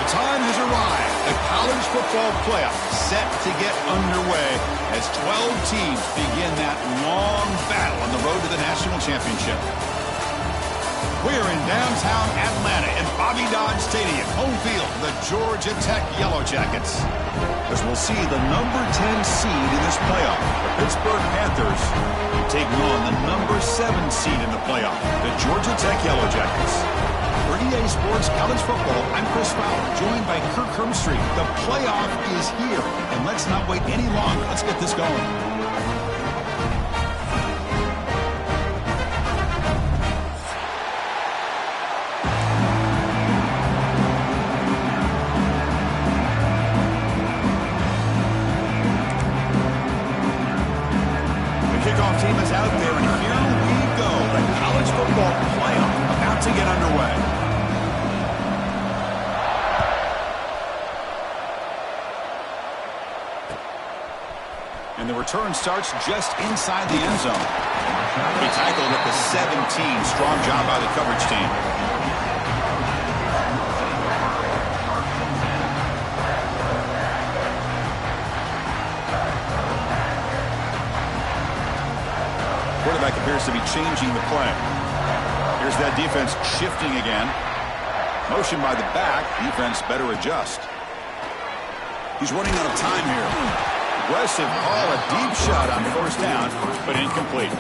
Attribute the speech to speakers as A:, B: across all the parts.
A: Time has arrived. The college football playoff set to get underway as 12 teams begin that long battle on the road to the national championship. We're in downtown Atlanta at Bobby Dodd Stadium, home field, the Georgia Tech Yellow Jackets. As we'll see the number 10 seed in this playoff, the Pittsburgh Panthers, taking on the number 7 seed in the playoff, the Georgia Tech Yellow Jackets. For EA Sports College Football, I'm Chris Fowler, joined by Kirk Hermstreet. The playoff is here, and let's not wait any longer. Let's get this going. The kickoff team is out there, and here we go. The college football playoff about to get underway. And the return starts just inside the end zone. He tackled at the 17. Strong job by the coverage team. Quarterback appears to be changing the play. Here's that defense shifting again. Motion by the back. Defense better adjust. He's running out of time here. Aggressive call, a deep shot on first down, but incomplete.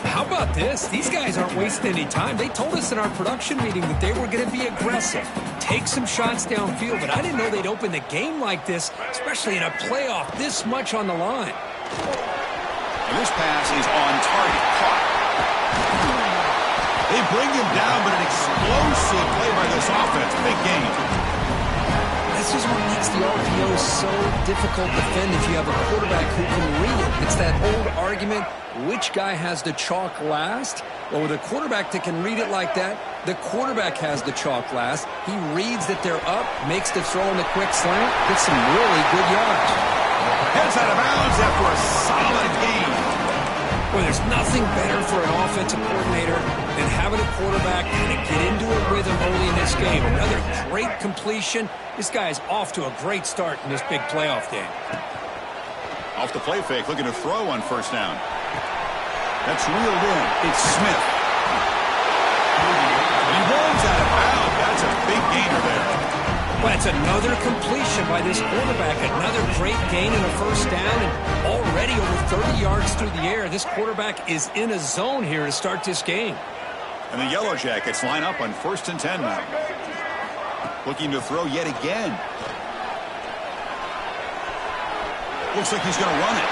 B: How about this? These guys aren't wasting any time. They told us in our production meeting that they were going to be aggressive, take some shots downfield, but I didn't know they'd open the game like this, especially in a playoff this much on the line.
A: And this pass is on target. Caught. They bring him down, but an explosive play by this offense. Big game.
B: This is what makes the RPO so difficult to defend if you have a quarterback who can read it. It's that old argument, which guy has the chalk last? Well, with a quarterback that can read it like that, the quarterback has the chalk last. He reads that they're up, makes the throw in the quick slant, gets some really good yards.
A: Heads out of bounds after a solid game.
B: Well, there's nothing better for an offensive coordinator than having a quarterback kind of get into a rhythm early in this game. Another great completion. This guy's off to a great start in this big playoff game.
A: Off the play fake, looking to throw on first down. That's reeled in. It's Smith. He runs out of bounds. That's a big gainer there.
B: Well, that's another completion by this quarterback. Another great gain in a first down, and already over 30 yards through the air. This quarterback is in a zone here to start this game.
A: And the Yellow Jackets line up on 1st and 10 now. Looking to throw yet again. Looks like he's going to run it.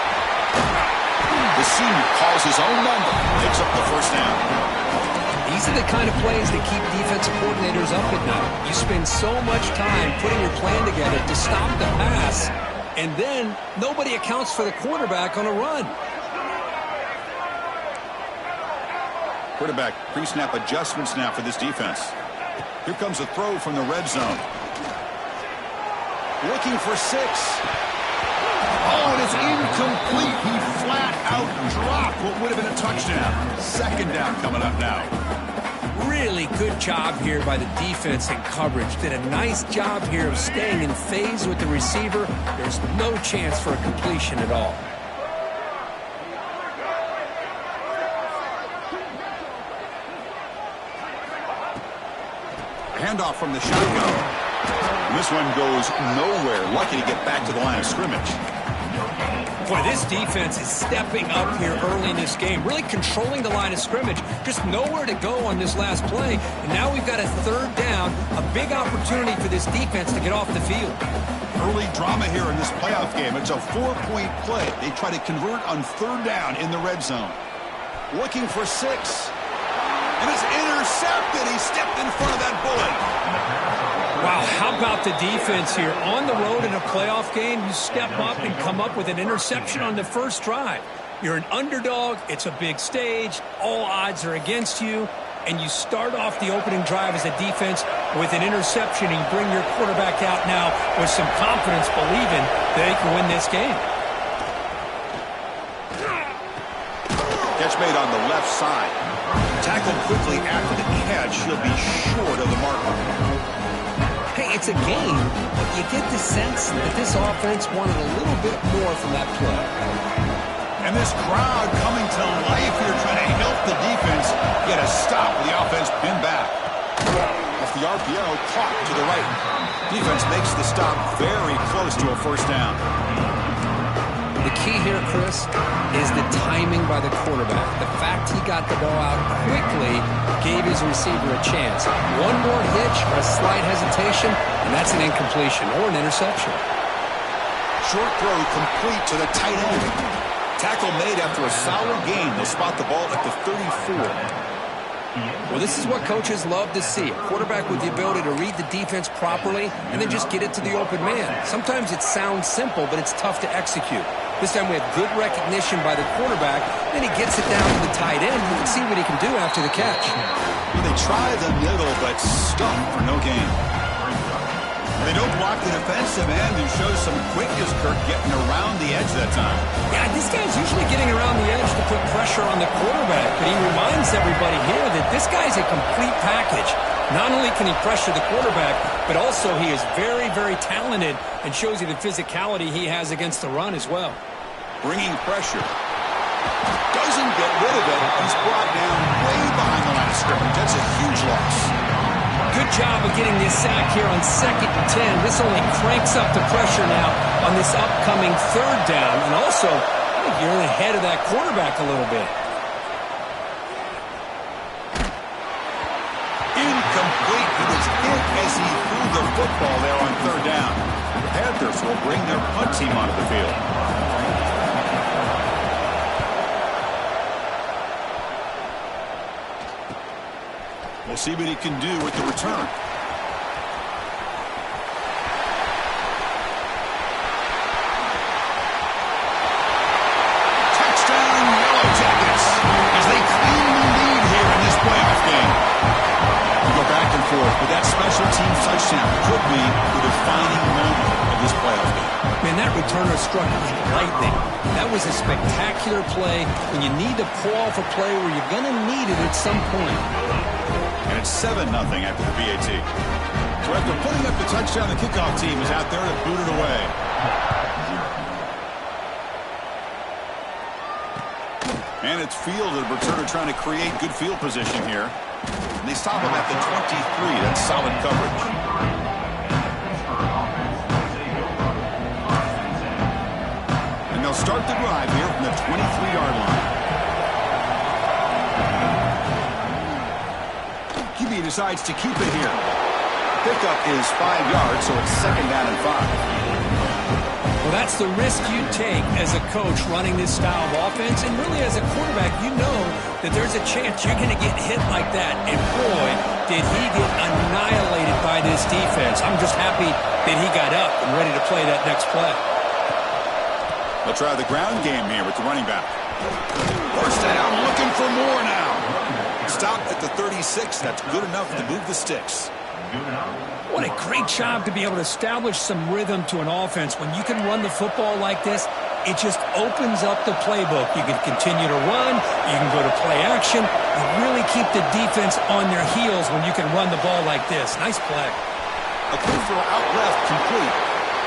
A: The senior calls his own number, picks up the first down.
B: These are the kind of plays that keep defensive coordinators up at night. You spend so much time putting your plan together to stop the pass, and then nobody accounts for the quarterback on a run.
A: Quarterback pre-snap adjustments now for this defense. Here comes a throw from the red zone. Looking for 6. Oh, and it's incomplete. He flat out dropped what would have been a touchdown. Second down coming up now.
B: Really good job here by the defense and coverage. Did a nice job here of staying in phase with the receiver. There's no chance for a completion at all.
A: Handoff from the shotgun. This one goes nowhere. Lucky to get back to the line of scrimmage.
B: Boy, this defense is stepping up here early in this game, really controlling the line of scrimmage. Just nowhere to go on this last play. And now we've got a third down, a big opportunity for this defense to get off the field.
A: Early drama here in this playoff game. It's a 4-point play. They try to convert on third down in the red zone. Looking for 6. And it's intercepted. He stepped in front of that bullet.
B: Wow, how about the defense here? On the road in a playoff game, you step up and come up with an interception on the first drive. You're an underdog. It's a big stage. All odds are against you. And you start off the opening drive as a defense with an interception, and you bring your quarterback out now with some confidence, believing that they can win this game.
A: Catch made on the left side. Tackled quickly after the catch. He'll be short of the marker.
B: Hey, it's a game, but you get the sense that this offense wanted a little bit more from that play.
A: And this crowd coming to life here, trying to help the defense get a stop with the offense pinned back. Off the RPO, caught to the right. Defense makes the stop very close to a first down.
B: The key here, Chris, is the timing by the quarterback. The fact he got the ball out quickly gave his receiver a chance. One more hitch or a slight hesitation, and that's an incompletion or an interception.
A: Short throw complete to the tight end. Tackle made after a solid gain. They'll spot the ball at the 34.
B: Well, this is what coaches love to see. A quarterback with the ability to read the defense properly and then just get it to the open man. Sometimes it sounds simple, but it's tough to execute. This time we have good recognition by the quarterback. Then he gets it down to the tight end. You can see what he can do after the catch.
A: Well, they try the middle, but stuck for no gain. They don't block the defensive end and shows some quickness, Kirk, getting around the edge that time.
B: Yeah, this guy's usually getting around the edge to put pressure on the quarterback, but he reminds everybody here that this guy's a complete package. Not only can he pressure the quarterback, but also he is very, very talented and shows you the physicality he has against the run as well.
A: Bringing pressure. Doesn't get rid of it. He's brought down way behind the line of scrimmage. That's a huge loss.
B: Good job of getting this sack here on 2nd and 10. This only cranks up the pressure now on this upcoming third down. And also, I think you're ahead of that quarterback a little bit.
A: Incomplete. He was hit as he threw the football there on third down. The Panthers will bring their punt team onto the field. We'll see what he can do with the return. Touchdown, Yellow Jackets, as they claim the lead here in this playoff game. We go back and forth, but that special teams touchdown could be the defining moment of this playoff game.
B: Man, that returner struck like lightning. That was a spectacular play when you need to pull off a play where you're going to need it at some point.
A: And it's 7-0 after the BAT. So after putting up the touchdown, the kickoff team is out there to boot it away. And it's fielded. Returner trying to create good field position here. And they stop him at the 23. That's solid coverage. And they'll start the drive here from the 23-yard line. He decides to keep it here. Pickup is 5 yards, so it's 2nd down and 5.
B: Well, that's the risk you take as a coach running this style of offense, and really as a quarterback, you know that there's a chance you're going to get hit like that. And boy, did he get annihilated by this defense. I'm just happy that he got up and ready to play that next play.
A: They'll try the ground game here with the running back. First down, looking for more now. Stopped at the 36. That's good enough to move the sticks.
B: What a great job to be able to establish some rhythm to an offense. When you can run the football like this, it just opens up the playbook. You can continue to run. You can go to play action. You really keep the defense on their heels when you can run the ball like this. Nice play.
A: A quick throw out left, complete.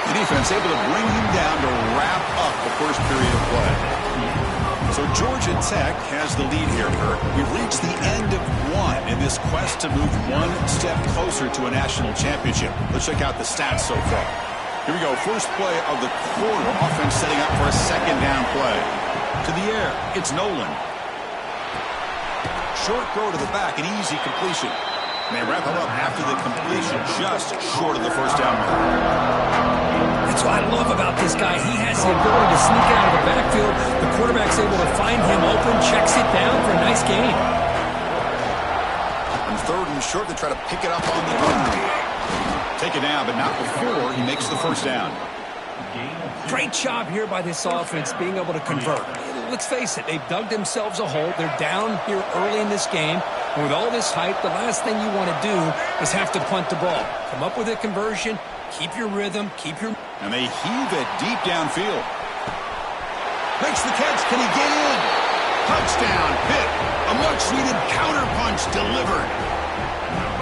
A: The defense able to bring him down to wrap up the first period of play. So Georgia Tech has the lead here, Kurt. We've reached the end of one in this quest to move one step closer to a national championship. Let's check out the stats so far. Here we go. First play of the quarter. Offense setting up for a second down play. To the air. It's Nolan. Short throw to the back. An easy completion. And they wrap it up after the completion, just short of the first down mark.
B: That's what I love about this guy. He has the ability to sneak out of the backfield. The quarterback's able to find him open, checks it down for a nice gain.
A: On third and short, they try to pick it up on the ground. Take it down, but not before he makes the first down.
B: Great job here by this offense being able to convert. Let's face it, they've dug themselves a hole. They're down here early in this game. And with all this hype, the last thing you want to do is have to punt the ball. Come up with a conversion, keep your rhythm, keep your...
A: And they heave it deep downfield. Makes the catch. Can he get in? Touchdown. Hit. A much-needed counterpunch delivered.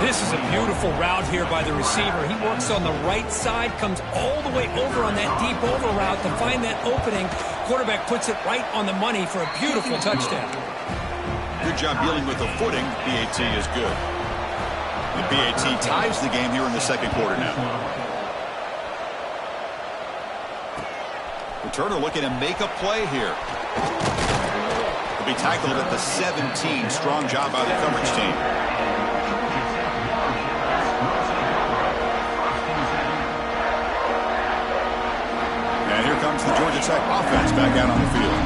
B: This is a beautiful route here by the receiver. He works on the right side, comes all the way over on that deep over route to find that opening. Quarterback puts it right on the money for a beautiful touchdown.
A: Good job dealing with the footing. BAT is good. The BAT ties the game here in the second quarter now. Returner looking to make a play here. He'll be tackled at the 17. Strong job by the coverage team. And here comes the Georgia Tech offense back out on the field.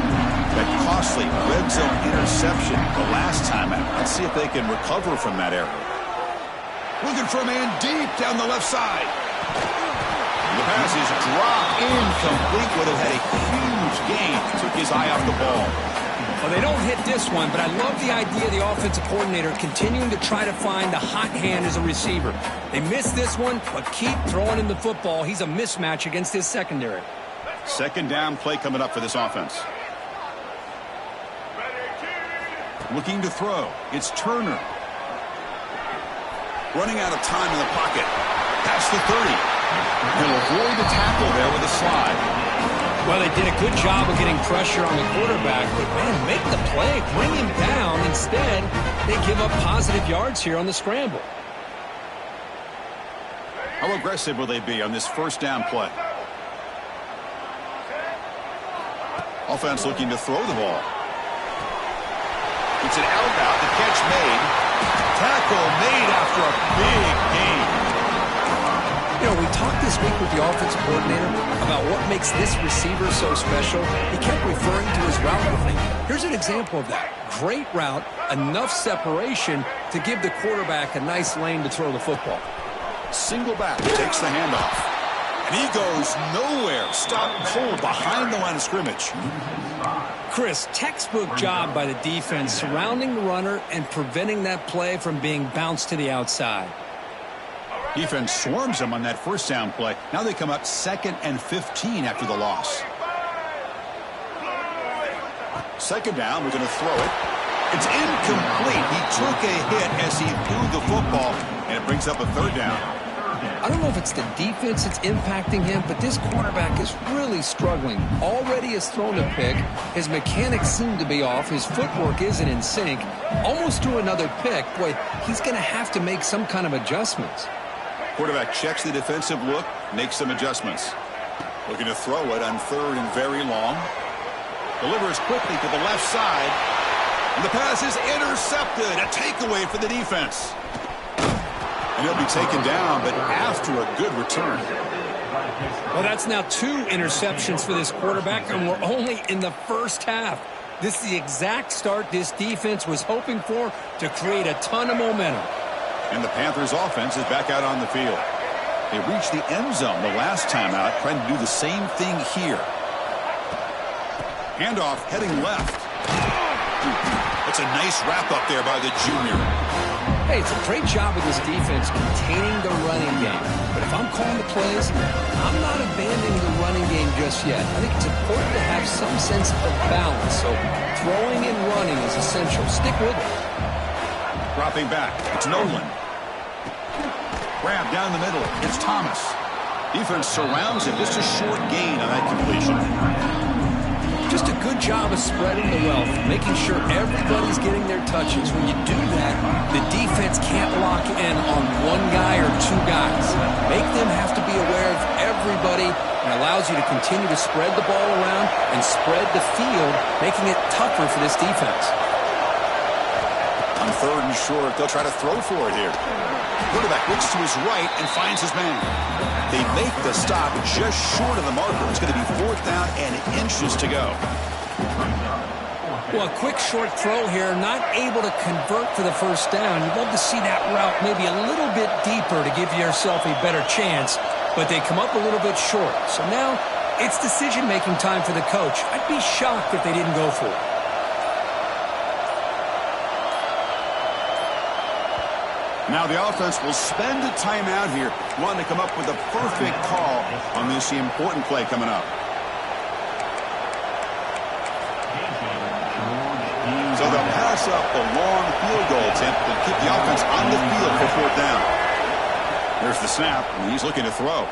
A: That costly red zone interception the last time out. Let's see if they can recover from that error. Looking for a man deep down the left side. The pass is dropped incomplete. Would have had a huge gain. Took his eye off the ball.
B: Well, they don't hit this one, but I love the idea of the offensive coordinator continuing to try to find the hot hand as a receiver. They missed this one, but keep throwing him the football. He's a mismatch against his secondary.
A: Second down play coming up for this offense. Looking to throw. It's Turner. Running out of time in the pocket. Past the 30. He'll avoid the tackle there with a slide.
B: Well, they did a good job of getting pressure on the quarterback, but man, make the play, bring him down. Instead, they give up positive yards here on the scramble.
A: How aggressive will they be on this first down play? Offense looking to throw the ball. It's an out route. The catch made. Tackle made after a big gain.
B: You know, we talked this week with the offensive coordinator about what makes this receiver so special. He kept referring to his route running. Here's an example of that. Great route, enough separation to give the quarterback a nice lane to throw the football.
A: Single back takes the handoff. And he goes nowhere. Stopped cold behind the line of scrimmage.
B: Chris, textbook job by the defense surrounding the runner and preventing that play from being bounced to the outside.
A: Defense swarms them on that first down play. Now they come up 2nd and 15 after the loss. Second down, we're going to throw it. It's incomplete. He took a hit as he threw the football, and it brings up a third down.
B: I don't know if it's the defense that's impacting him, but this quarterback is really struggling. Already has thrown a pick. His mechanics seem to be off. His footwork isn't in sync. Almost threw another pick. Boy, he's going to have to make some kind of adjustments.
A: Quarterback checks the defensive look, makes some adjustments. Looking to throw it on third and very long. Delivers quickly to the left side. And the pass is intercepted. A takeaway for the defense. And he'll be taken down, but after a good return.
B: Well, that's now 2 interceptions for this quarterback, and we're only in the first half. This is the exact start this defense was hoping for to create a ton of momentum.
A: And the Panthers offense is back out on the field. They reached the end zone the last time out, trying to do the same thing here. Handoff heading left. That's a nice wrap up there by the junior.
B: Hey, it's a great job with this defense containing the running game. But if I'm calling the plays, I'm not abandoning the running game just yet. I think it's important to have some sense of balance. So throwing and running is essential. Stick with it.
A: Dropping back. It's Nolan. Grab down the middle. It's Thomas. Defense surrounds him. Just a short gain on that completion.
B: Just a good job of spreading the wealth, making sure everybody's getting their touches. When you do that, the defense can't lock in on one guy or two guys. Make them have to be aware of everybody, and allows you to continue to spread the ball around and spread the field, making it tougher for this defense.
A: On 3rd and short, they'll try to throw for it here. Quarterback looks to his right and finds his man. They make the stop just short of the marker. It's going to be 4th down and inches to go.
B: Well, a quick short throw here, not able to convert for the first down. You'd love to see that route maybe a little bit deeper to give yourself a better chance, but they come up a little bit short. So now it's decision-making time for the coach. I'd be shocked if they didn't go for it.
A: Now the offense will spend a timeout here, wanting to come up with a perfect call on this important play coming up. So they'll pass up a long field goal attempt and keep the offense on the field for 4th down. There's the snap, and he's looking to throw.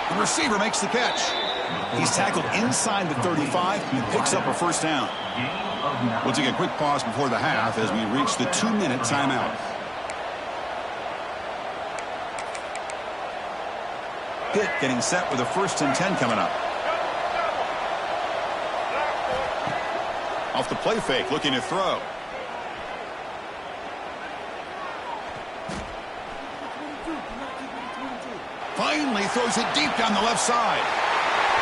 A: The receiver makes the catch. He's tackled inside the 35 and picks up a first down. We'll take a quick pause before the half as we reach the 2-minute timeout. Pitt getting set with a 1st and 10 coming up. Off the play fake, looking to throw. Finally throws it deep down the left side.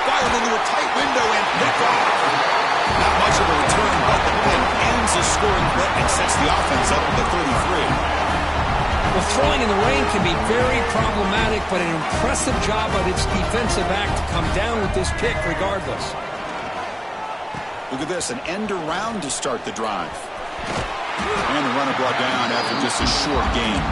A: Fired into a tight window and picked off. Not much of a return, but the pick ends a scoring threat and sets the offense up at the 33.
B: Well, throwing in the rain can be very problematic, but an impressive job by its defensive back to come down with this pick regardless.
A: Look at this, an end around to start the drive. And the runner brought down after just a short gain.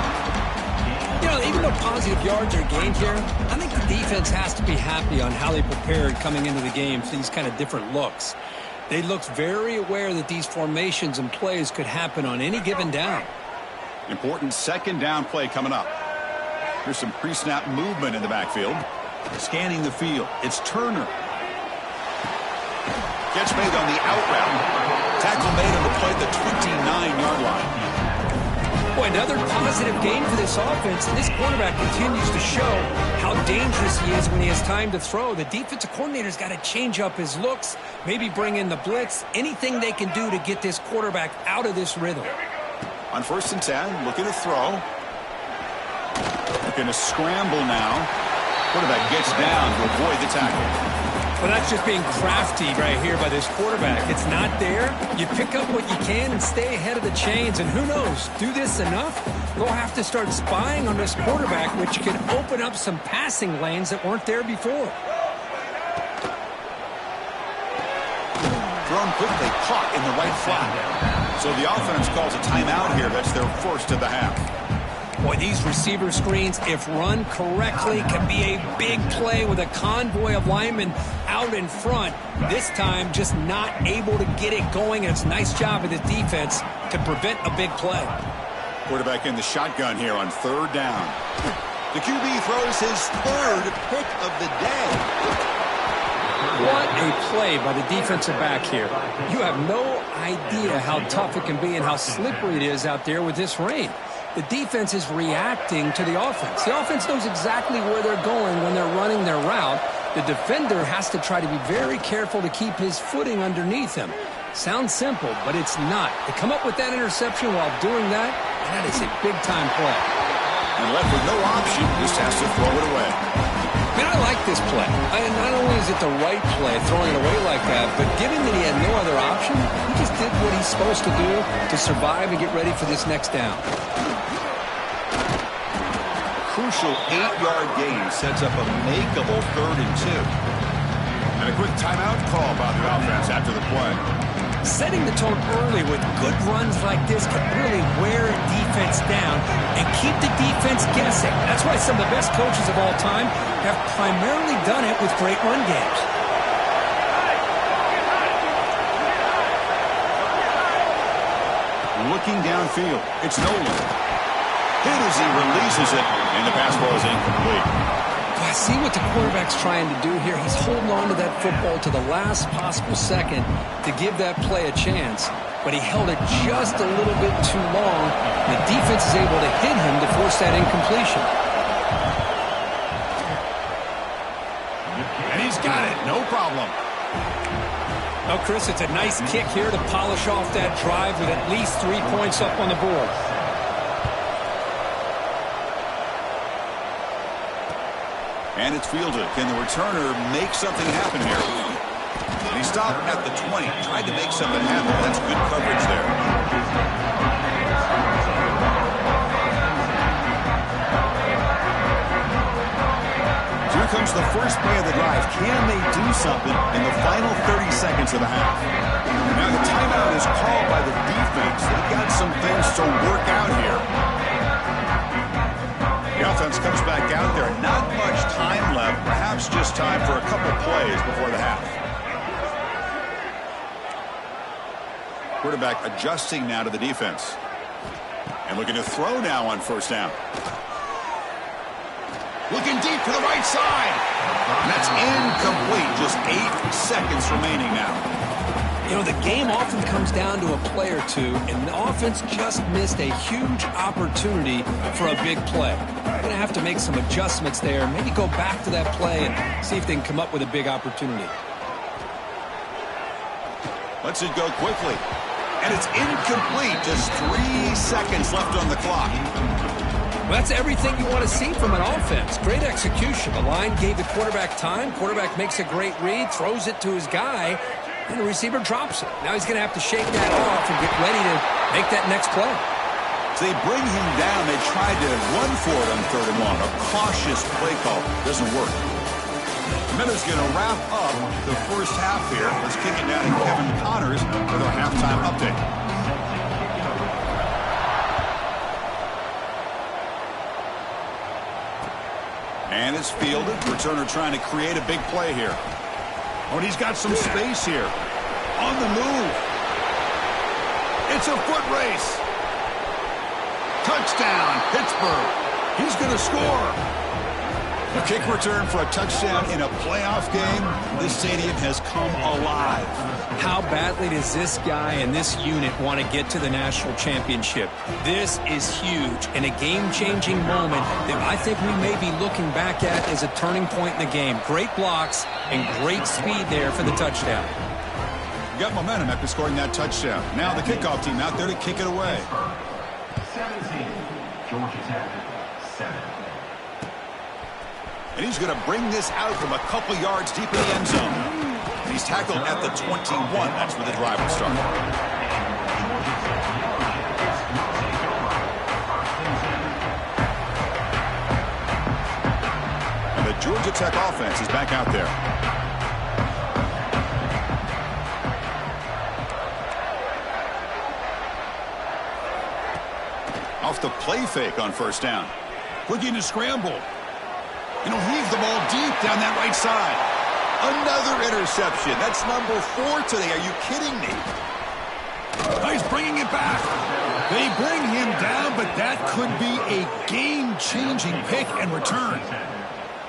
B: You know, even though positive yards are gained here, I think the defense has to be happy on how they prepared coming into the game for these kind of different looks. They looked very aware that these formations and plays could happen on any given down.
A: Important 2nd down play coming up. Here's some pre-snap movement in the backfield. Scanning the field. It's Turner. Catch made on the out route. Tackle made on the play at the 29-yard line.
B: Boy, another positive gain for this offense, and this quarterback continues to show how dangerous he is when he has time to throw. The defensive coordinator's got to change up his looks, maybe bring in the blitz, anything they can do to get this quarterback out of this rhythm.
A: On 1st and 10, looking to throw. Looking to scramble now. Quarterback gets down to avoid the tackle.
B: Well, that's just being crafty right here by this quarterback. It's not there. You pick up what you can and stay ahead of the chains. And who knows, do this enough, they'll have to start spying on this quarterback, which could open up some passing lanes that weren't there before.
A: Thrown quickly, caught in the right flat. So the offense calls a timeout here. That's their 1st of the half.
B: Boy, these receiver screens, if run correctly, can be a big play with a convoy of linemen out in front. This time, just not able to get it going, and it's a nice job of the defense to prevent a big play.
A: Quarterback in the shotgun here on 3rd down. The QB throws his 3rd pick of the day.
B: What a play by the defensive back here. You have no idea how tough it can be and how slippery it is out there with this rain. The defense is reacting to the offense. The offense knows exactly where they're going when they're running their route. The defender has to try to be very careful to keep his footing underneath him. Sounds simple, but it's not. To come up with that interception while doing that, that is a big-time play.
A: And left with no option, just has to throw it away.
B: Man, I like this play. Not only is it the right play, throwing it away like that, but given that he had no other option, he just did what he's supposed to do to survive and get ready for this next down.
A: Crucial 8-yard gain sets up a makeable 3rd and 2. And a quick timeout call by the offense after the play.
B: Setting the tone early with good runs like this can really wear a defense down and keep the defense guessing. That's why some of the best coaches of all time have primarily done it with great run games.
A: Looking downfield, it's Nolan. Hit as he releases it, and the pass ball is incomplete.
B: Boy, see what the quarterback's trying to do here. He's holding on to that football to the last possible second to give that play a chance. But he held it just a little bit too long. The defense is able to hit him to force that incompletion.
A: And he's got it. No problem.
B: Well, Chris, it's a nice kick here to polish off that drive with at least 3 points up on the board.
A: And it's fielded. Can the returner make something happen here? And he stopped at the 20. Tried to make something happen. That's good coverage there. Here comes the first play of the drive. Can they do something in the final 30 seconds of the half? Now the timeout is called by the defense. They've got some things to work out here. The offense comes back out there. Not much time left. Perhaps just time for a couple plays before the half. Quarterback adjusting now to the defense. And looking to throw now on first down. Looking deep to the right side. And that's incomplete. Just 8 seconds remaining now.
B: You know, the game often comes down to a play or two, and the offense just missed a huge opportunity for a big play. They're going to have to make some adjustments there, maybe go back to that play and see if they can come up with a big opportunity.
A: Lets it go quickly. And it's incomplete. Just 3 seconds left on the clock.
B: Well, that's everything you want to see from an offense. Great execution. The line gave the quarterback time. Quarterback makes a great read, throws it to his guy, and the receiver drops it. Now he's going to have to shake that off and get ready to make that next play.
A: So they bring him down. They tried to run for it on 3rd and 1. A cautious play call. Doesn't work. Miller's going to wrap up the first half here. Let's kick it down to Kevin Connors with our halftime update. And it's fielded. Returner trying to create a big play here. Oh, and he's got some space here. On the move. It's a foot race. Touchdown, Pittsburgh. He's going to score. A kick return for a touchdown in a playoff game. This stadium has come alive.
B: How badly does this guy and this unit want to get to the national championship? This is huge and a game-changing moment that I think we may be looking back at as a turning point in the game. Great blocks and great speed there for the touchdown.
A: Got momentum after scoring that touchdown. Now the kickoff team out there to kick it away.
C: 17, Georgia Tech, 7.
A: And he's going to bring this out from a couple yards deep in the end zone. And he's tackled at the 21. That's where the drive will start. And the Georgia Tech offense is back out there. Off the play fake on first down. Looking to scramble. And he'll heave the ball deep down that right side. Another interception. That's number 4 today. Are you kidding me? Oh, he's bringing it back. They bring him down, but that could be a game-changing pick and return.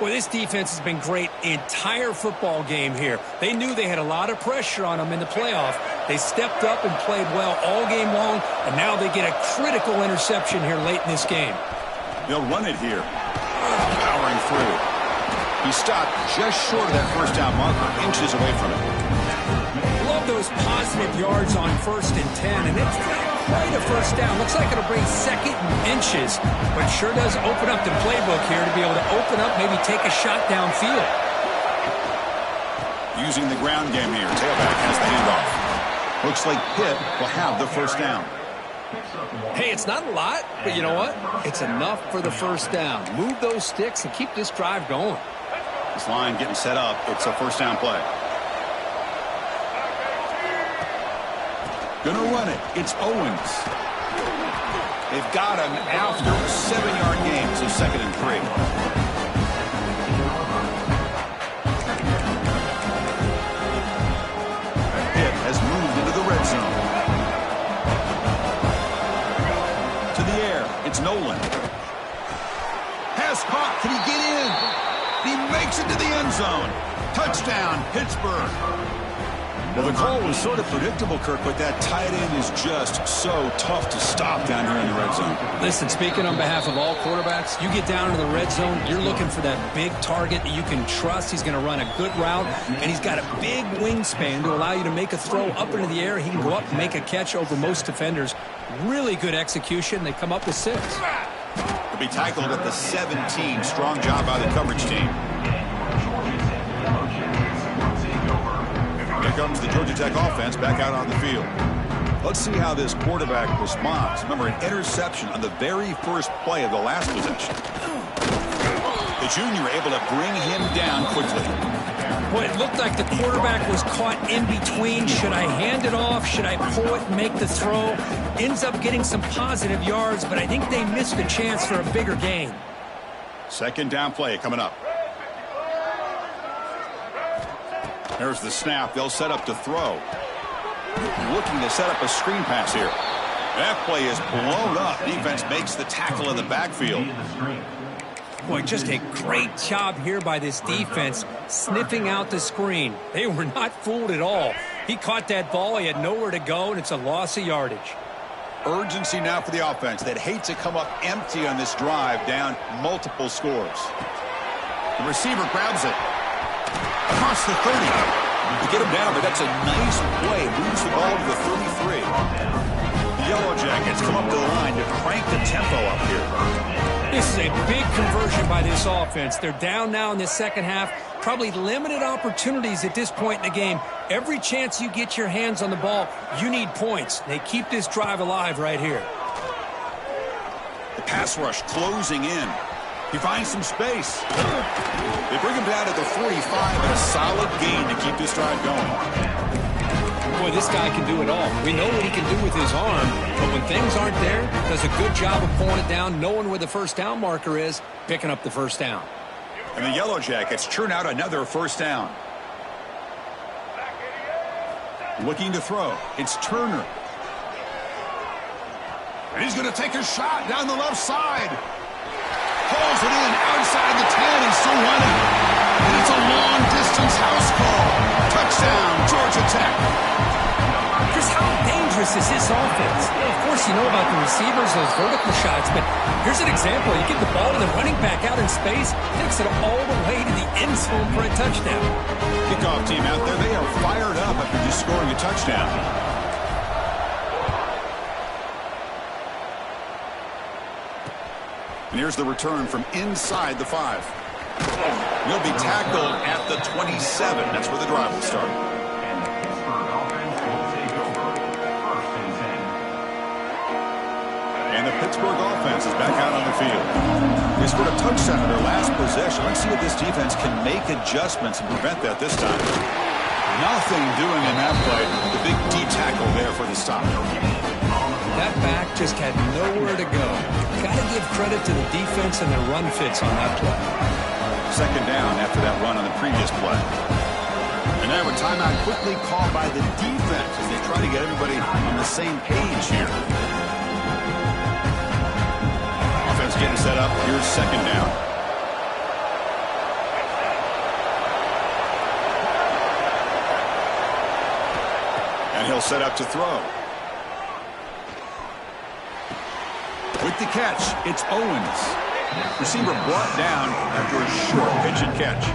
B: Well, this defense has been great the entire football game here. They knew they had a lot of pressure on them in the playoff. They stepped up and played well all game long, and now they get a critical interception here late in this game.
A: They'll run it here. Powering through. He stopped just short of that first down marker, inches away from it.
B: Love those positive yards on 1st and 10, and it's not quite a first down. Looks like it'll bring 2nd and inches, but sure does open up the playbook here to be able to open up, maybe take a shot downfield.
A: Using the ground game here. Tailback has the handoff. Looks like Pitt will have the first down.
B: Hey, it's not a lot, but you know what? It's enough for the first down. Move those sticks and keep this drive going.
A: This line getting set up. It's a first down play. Gonna run it. It's Owens. They've got him after a 7-yard gain, so 2nd and 3. Pitt has moved into the red zone. To the air. It's Nolan. Pass caught. Can he get in? He Takes it to the end zone. Touchdown, Pittsburgh. Well, the call was sort of predictable, Kirk, but that tight end is just so tough to stop down here in the red zone.
B: Listen, speaking on behalf of all quarterbacks, you get down into the red zone, you're looking for that big target that you can trust. He's going to run a good route, and he's got a big wingspan to allow you to make a throw up into the air. He can go up and make a catch over most defenders. Really good execution. They come up with 6.
A: He'll be tackled at the 17. Strong job by the coverage team. Here comes the Georgia Tech offense back out on the field. Let's see how this quarterback responds. Remember, an interception on the very first play of the last possession. The junior able to bring him down quickly.
B: Boy, it looked like the quarterback was caught in between. Should I hand it off? Should I pull it and make the throw? Ends up getting some positive yards, but I think they missed a chance for a bigger gain.
A: Second down play coming up. There's the snap. They'll set up to throw. Looking to set up a screen pass here. That play is blown up. Defense makes the tackle in the backfield.
B: Boy, just a great job here by this defense, sniffing out the screen. They were not fooled at all. He caught that ball. He had nowhere to go, and it's a loss of yardage.
A: Urgency now for the offense that hate to come up empty on this drive, down multiple scores. The receiver grabs it. Across the 30. To get him down, but that's a nice play. Moves the ball to the 33. The Yellow Jackets come up to the line to crank the tempo up here.
B: This is a big conversion by this offense. They're down now in the second half. Probably limited opportunities at this point in the game. Every chance you get your hands on the ball, you need points. They keep this drive alive right here.
A: The pass rush closing in. He finds some space. They bring him down to the 45 and a solid gain to keep this drive going.
B: Boy, this guy can do it all. We know what he can do with his arm, but when things aren't there, does a good job of pulling it down, knowing where the first down marker is, picking up the first down.
A: And the Yellow Jackets churn out another first down. Looking to throw. It's Turner. And he's going to take a shot down the left side. Pulls it in outside the 10 and still running. And it's a long-distance house call. Touchdown, Georgia Tech.
B: Just how dangerous is this offense? Of course, you know about the receivers, those vertical shots, but here's an example. You get the ball to the running back out in space, takes it all the way to the end zone for a touchdown.
A: Kickoff team out there, they are fired up after just scoring a touchdown. And here's the return from inside the 5. He'll be tackled at the 27. That's where the drive will start. And the Pittsburgh offense is back out on the field. They scored a touchdown in their last possession. Let's see if this defense can make adjustments and prevent that this time. Nothing doing in that play. The big D tackle there for the stop.
B: That back just had nowhere to go. Got to give credit to the defense and their run fits on that play.
A: Second down after that run on the previous play. And now a timeout quickly called by the defense as they try to get everybody on the same page here. Offense getting set up. Here's second down. And he'll set up to throw. With the catch, it's Owens. Receiver brought down after a short pitch and catch.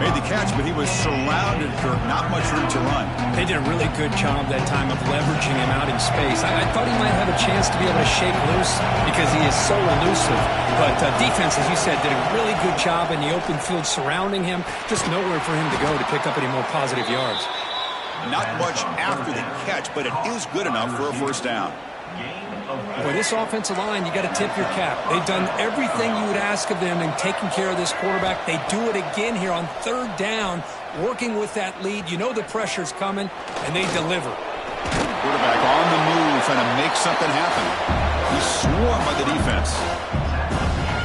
A: Made the catch, but he was surrounded for not much room to run.
B: They did a really good job that time of leveraging him out in space. I thought he might have a chance to be able to shake loose because he is so elusive. But defense, as you said, did a really good job in the open field surrounding him. Just nowhere for him to go to pick up any more positive yards.
A: Not much after the catch, but it is good enough for a first down.
B: Boy, this offensive line, you got to tip your cap. They've done everything you would ask of them in taking care of this quarterback. They do it again here on third down, working with that lead. You know the pressure's coming, and they deliver.
A: Quarterback on the move, trying to make something happen. He's swarmed by the defense.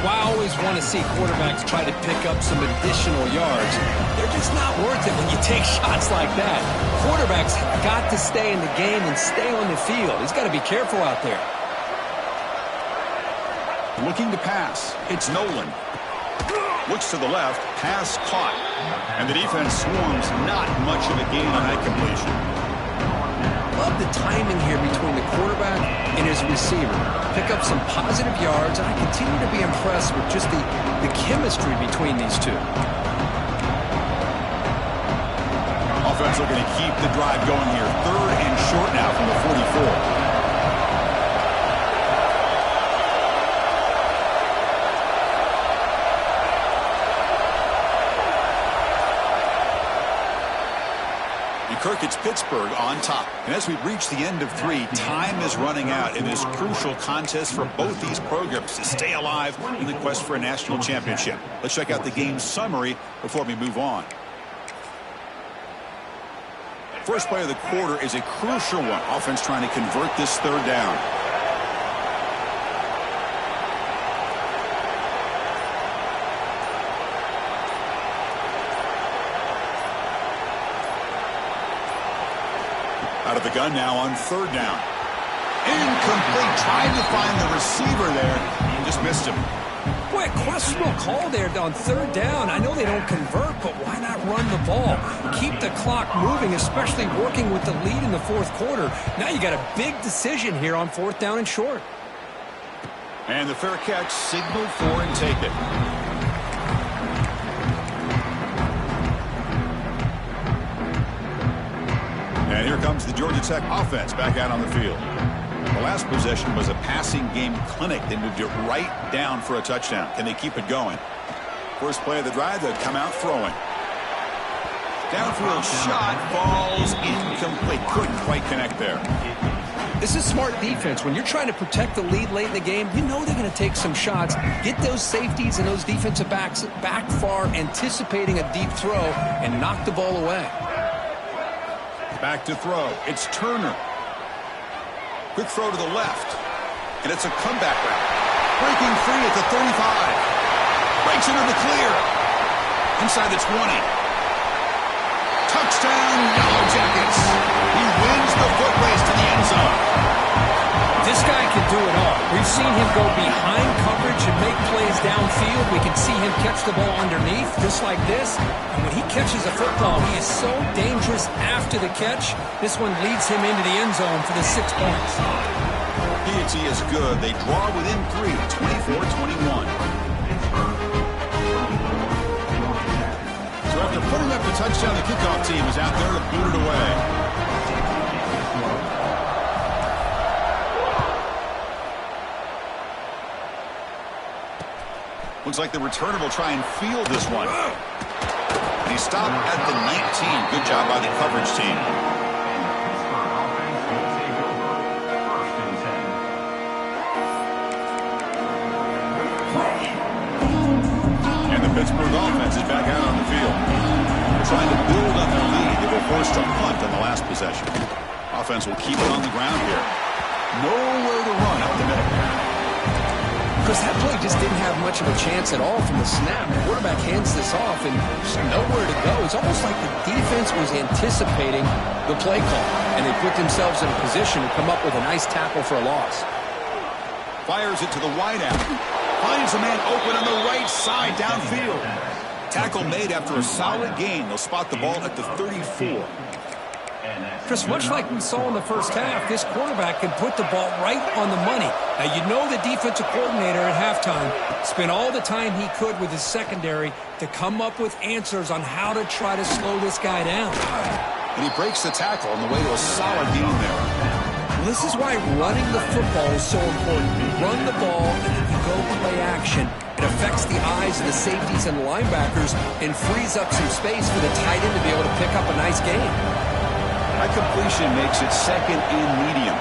B: Well, I always want to see quarterbacks try to pick up some additional yards. They're just not worth it when you take shots like that. Quarterbacks have got to stay in the game and stay on the field. He's got to be careful out there.
A: Looking to pass. It's Nolan. Looks to the left, pass caught. And the defense swarms, not much of a gain on that completion.
B: Love the timing here between the quarterback and his receiver. Pick up some positive yards, and I continue to be impressed with just the chemistry between these two.
A: Offense looking to keep the drive going here. 3rd and short now from the 44. Kirk, it's Pittsburgh on top. And as we reach the end of 3, time is running out in this crucial contest for both these programs to stay alive in the quest for a national championship. Let's check out the game summary before we move on. First play of the quarter is a crucial one. Offense trying to convert this 3rd down. Out of the gun now on 3rd down. Incomplete. Trying to find the receiver there. Just missed him.
B: Boy, a questionable call there on 3rd down. I know they don't convert, but why not run the ball? Keep the clock moving, especially working with the lead in the 4th quarter. Now you got a big decision here on 4th down and short.
A: And the fair catch signaled for and take it. And here comes the Georgia Tech offense back out on the field. The last possession was a passing game clinic. They moved it right down for a touchdown. Can they keep it going? First play of the drive, they'll come out throwing. Downfield shot falls incomplete. Couldn't quite connect there.
B: This is smart defense. When you're trying to protect the lead late in the game, you know they're going to take some shots. Get those safeties and those defensive backs back far, anticipating a deep throw, and knock the ball away.
A: Back to throw. It's Turner. Quick throw to the left. And it's a comeback route. Breaking free at the 35. Breaks into the clear. Inside the 20. Touchdown, Yellow Jackets. He wins the foot race to the end zone.
B: This guy can do it all. We've seen him go behind coverage and make plays downfield. We can see him catch the ball underneath, just like this. And when he catches a football, he is so dangerous after the catch. This one leads him into the end zone for the 6 points.
A: P&T is good. They draw within 3, 24-21. So after putting up the touchdown, the kickoff team is out there to boot it away. Looks like the returner will try and field this one. And he stopped at the 19. Good job by the coverage team. And the Pittsburgh offense is back out on the field. They're trying to build on their lead. They were forced to punt on the last possession. Offense will keep it on the ground here. Nowhere to run up the middle.
B: Because that play just didn't have much of a chance at all from the snap. The quarterback hands this off and there's nowhere to go. It's almost like the defense was anticipating the play call, and they put themselves in a position to come up with a nice tackle for a loss.
A: Fires it to the wideout. Finds a man open on the right side downfield. Tackle made after a solid gain. They'll spot the ball at the 34.
B: Chris, much like we saw in the first half, this quarterback can put the ball right on the money. Now, you know the defensive coordinator at halftime spent all the time he could with his secondary to come up with answers on how to try to slow this guy down.
A: And he breaks the tackle on the way to a solid gain there.
B: Well, this is why running the football is so important. You run the ball, and then you go play action. It affects the eyes of the safeties and the linebackers and frees up some space for the tight end to be able to pick up a nice gain.
A: That completion makes it second and medium.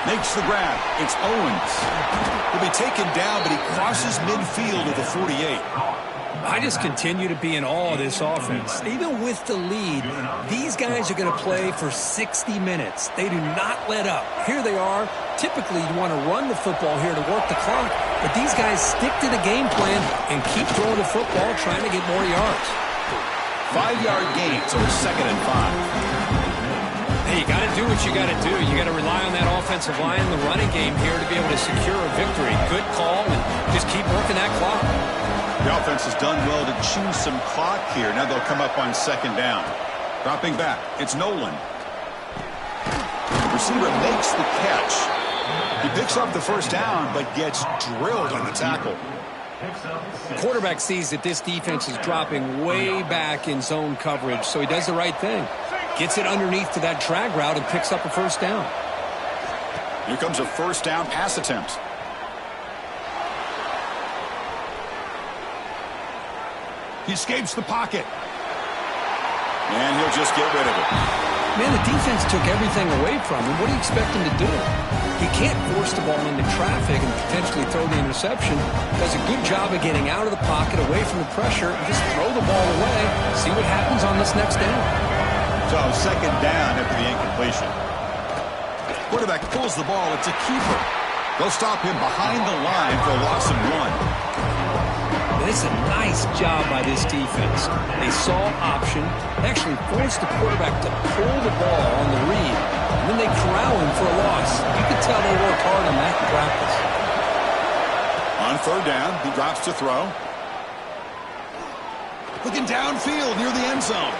A: Makes the grab. It's Owens. He'll be taken down, but he crosses midfield at the 48.
B: I just continue to be in awe of this offense. Even with the lead, these guys are going to play for 60 minutes. They do not let up. Here they are. Typically, you want to run the football here to work the clock, but these guys stick to the game plan and keep throwing the football, trying to get more yards.
A: 5-yard gain, so it's 2nd and 5.
B: Hey, you got to do what you got to do. You got to rely on that offensive line in the running game here to be able to secure a victory. Good call, and just keep working that clock.
A: The offense has done well to chew some clock here. Now they'll come up on second down. Dropping back, it's Nolan. The receiver makes the catch. He picks up the first down, but gets drilled on the tackle.
B: The quarterback sees that this defense is dropping way back in zone coverage, so he does the right thing. Gets it underneath to that drag route and picks up a first down.
A: Here comes a first down pass attempt. He escapes the pocket. And he'll just get rid of it.
B: Man, the defense took everything away from him. What do you expect him to do? He can't force the ball into traffic and potentially throw the interception. Does a good job of getting out of the pocket, away from the pressure, and just throw the ball away. See what happens on this next down.
A: So second down after the incompletion. Quarterback pulls the ball. It's a keeper. They'll stop him behind the line for a loss of 1.
B: This is a nice job by this defense. They saw option, actually forced the quarterback to pull the ball on the read, and then they corral him for a loss. You could tell they worked hard on that in practice.
A: On third down, he drops to throw. Looking downfield near the end zone.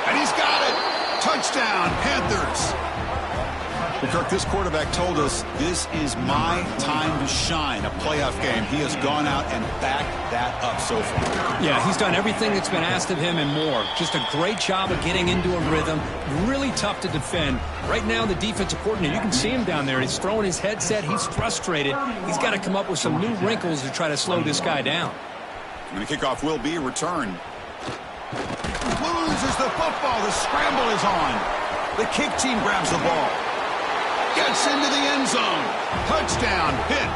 A: And he's got it. Touchdown, Panthers. Kirk, this quarterback told us this is my time to shine, a playoff game. He has gone out and backed that up so far.
B: Yeah, he's done everything that's been asked of him and more. Just a great job of getting into a rhythm. Really tough to defend. Right now, the defensive coordinator, you can see him down there. He's throwing his headset. He's frustrated. He's got to come up with some new wrinkles to try to slow this guy down.
A: And the kickoff will be returned. Loses the football. The scramble is on. The kick team grabs the ball. Gets into the end zone. Touchdown, hit.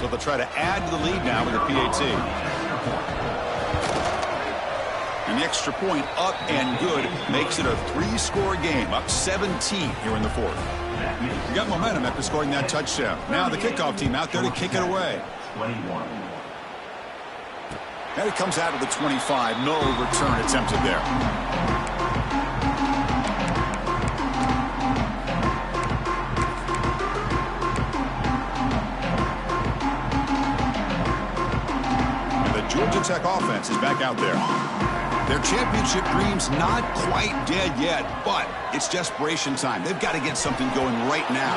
A: So they'll try to add to the lead now with a PAT. And the extra point up and good makes it a 3-score game, up 17 here in the fourth. You got momentum after scoring that touchdown. Now the kickoff team out there to kick it away.
C: 21.
A: And it comes out of the 25. No return attempted there. And the Georgia Tech offense is back out there. Their championship dreams not quite dead yet, but it's desperation time. They've got to get something going right now.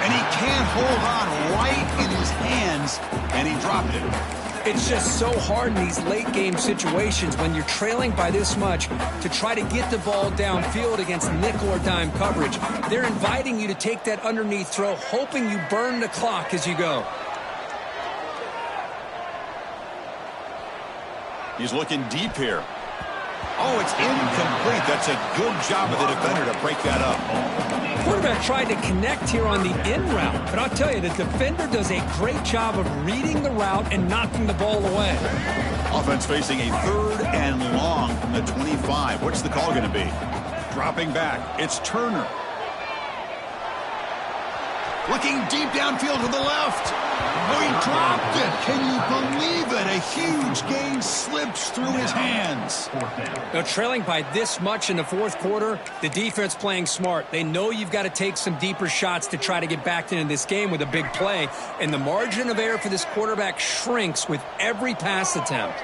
A: And he can't hold on right in his hands, and he dropped it.
B: It's just so hard in these late-game situations when you're trailing by this much to try to get the ball downfield against nickel or dime coverage. They're inviting you to take that underneath throw, hoping you burn the clock as you go.
A: He's looking deep here. Oh, it's incomplete. That's a good job of the defender to break that up.
B: Quarterback tried to connect here on the in route, but I'll tell you, the defender does a great job of reading the route and knocking the ball away.
A: Offense facing a 3rd and long from the 25. What's the call going to be? Dropping back. It's Turner. Looking deep downfield to the left. Oh, he dropped it. Can you believe it? A huge gain slips through his hands.
B: Now, trailing by this much in the fourth quarter, the defense playing smart. They know you've got to take some deeper shots to try to get back into this game with a big play. And the margin of error for this quarterback shrinks with every pass attempt.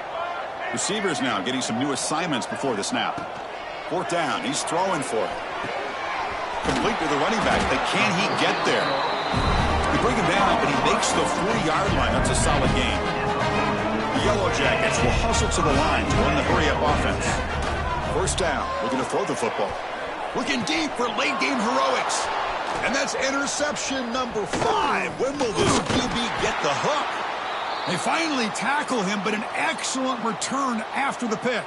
A: Receivers now getting some new assignments before the snap. 4th down. He's throwing for it. Complete to the running back. But can he get there? They bring him down, but he makes the 40-yard line. That's a solid gain. The Yellow Jackets will hustle to the line to run the hurry-up offense. 1st down. Looking to throw the football. Looking deep for late-game heroics. And that's interception number 5. When will this QB get the hook? They finally tackle him, but an excellent return after the pick.